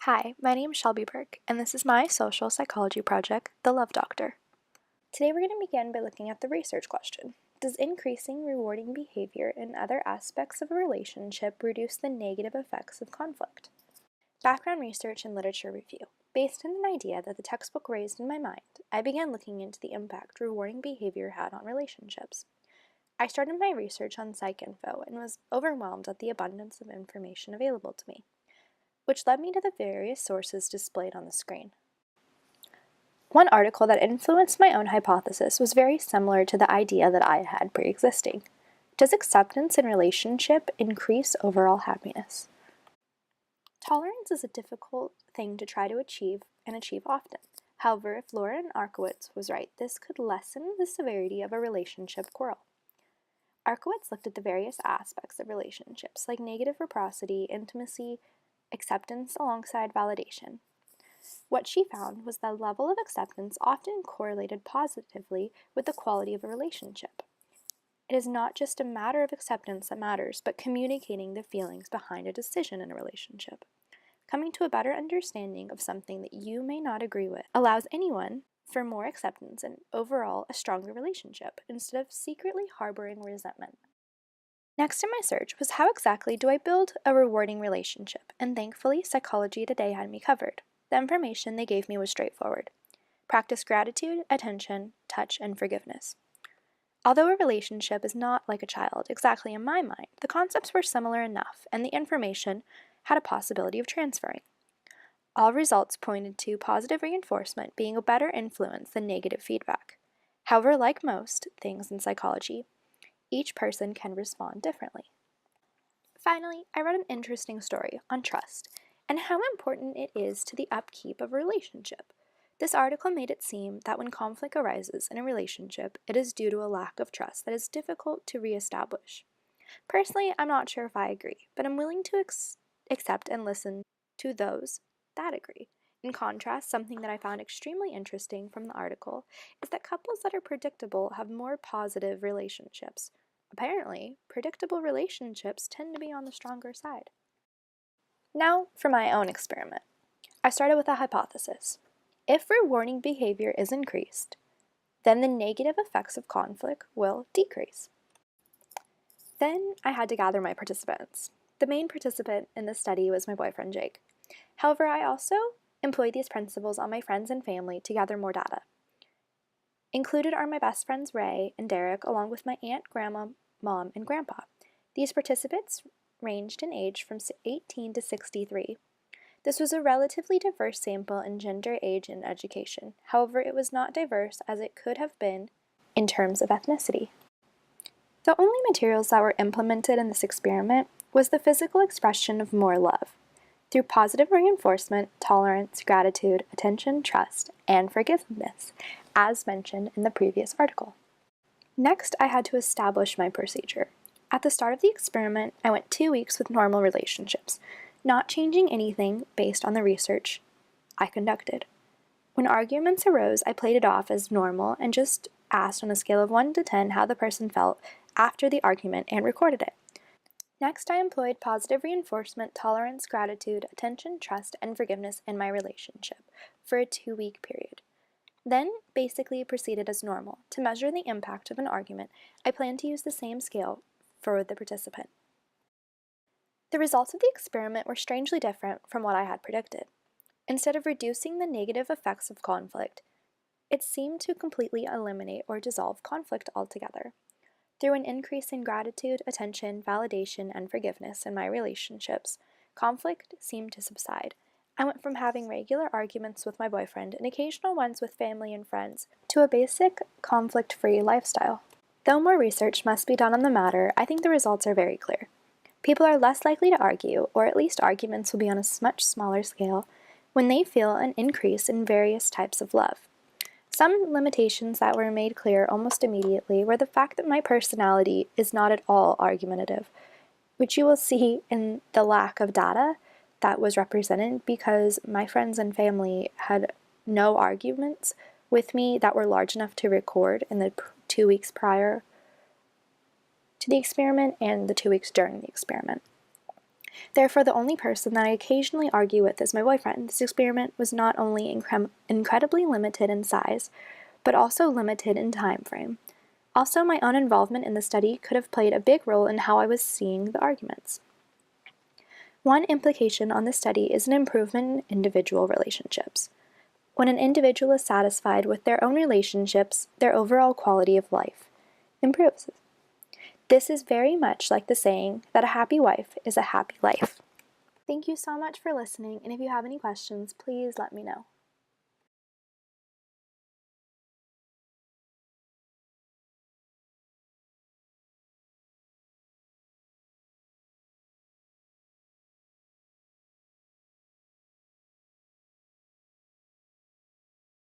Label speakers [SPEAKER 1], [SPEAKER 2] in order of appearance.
[SPEAKER 1] Hi, my name is Shelby Burke, and this is my social psychology project, The Love Doctor. Today we're going to begin by looking at the research question. Does increasing rewarding behavior in other aspects of a relationship reduce the negative effects of conflict? Background research and literature review. Based on an idea that the textbook raised in my mind, I began looking into the impact rewarding behavior had on relationships. I started my research on PsycInfo and was overwhelmed at the abundance of information available to me, which led me to the various sources displayed on the screen. One article that influenced my own hypothesis was very similar to the idea that I had pre-existing. Does acceptance in relationship increase overall happiness? Tolerance is a difficult thing to try to achieve and achieve often. However, if Lauren Arkowitz was right, this could lessen the severity of a relationship quarrel. Arkowitz looked at the various aspects of relationships, like negative reciprocity, intimacy, acceptance alongside validation. What she found was that the level of acceptance often correlated positively with the quality of a relationship. It is not just a matter of acceptance that matters, but communicating the feelings behind a decision in a relationship. Coming to a better understanding of something that you may not agree with allows anyone for more acceptance and overall a stronger relationship instead of secretly harboring resentment. Next in my search was how exactly do I build a rewarding relationship, and thankfully Psychology Today had me covered. The information they gave me was straightforward. Practice gratitude, attention, touch, and forgiveness. Although a relationship is not like a child exactly in my mind, the concepts were similar enough, and the information had a possibility of transferring. All results pointed to positive reinforcement being a better influence than negative feedback. However, like most things in psychology, each person can respond differently. Finally, I read an interesting story on trust and how important it is to the upkeep of a relationship. This article made it seem that when conflict arises in a relationship, it is due to a lack of trust that is difficult to reestablish. Personally, I'm not sure if I agree, but I'm willing to accept and listen to those that agree. In contrast, something that I found extremely interesting from the article is that couples that are predictable have more positive relationships. Apparently, predictable relationships tend to be on the stronger side. Now for my own experiment. I started with a hypothesis. If rewarding behavior is increased, then the negative effects of conflict will decrease. Then I had to gather my participants. The main participant in the study was my boyfriend Jake. However, I also employed these principles on my friends and family to gather more data. Included are my best friends Ray and Derek, along with my aunt, grandma, mom, and grandpa. These participants ranged in age from 18 to 63. This was a relatively diverse sample in gender, age, and education. However, it was not diverse as it could have been in terms of ethnicity. The only materials that were implemented in this experiment was the physical expression of more love, through positive reinforcement, tolerance, gratitude, attention, trust, and forgiveness, as mentioned in the previous article. Next, I had to establish my procedure. At the start of the experiment, I went 2 weeks with normal relationships, not changing anything based on the research I conducted. When arguments arose, I played it off as normal and just asked on a scale of 1 to 10 how the person felt after the argument and recorded it. Next, I employed positive reinforcement, tolerance, gratitude, attention, trust, and forgiveness in my relationship for a 2-week period. Then, basically proceeded as normal. To measure the impact of an argument, I plan to use the same scale for the participant. The results of the experiment were strangely different from what I had predicted. Instead of reducing the negative effects of conflict, it seemed to completely eliminate or dissolve conflict altogether. Through an increase in gratitude, attention, validation, and forgiveness in my relationships, conflict seemed to subside. I went from having regular arguments with my boyfriend and occasional ones with family and friends to a basic, conflict-free lifestyle. Though more research must be done on the matter, I think the results are very clear. People are less likely to argue, or at least arguments will be on a much smaller scale, when they feel an increase in various types of love. Some limitations that were made clear almost immediately were the fact that my personality is not at all argumentative, which you will see in the lack of data that was represented because my friends and family had no arguments with me that were large enough to record in the 2 weeks prior to the experiment and the 2 weeks during the experiment. Therefore, the only person that I occasionally argue with is my boyfriend. This experiment was not only incredibly limited in size, but also limited in time frame. Also, my own involvement in the study could have played a big role in how I was seeing the arguments. One implication on the study is an improvement in individual relationships. When an individual is satisfied with their own relationships, their overall quality of life improves. This is very much like the saying that a happy wife is a happy life. Thank you so much for listening, and if you have any questions, please let me know.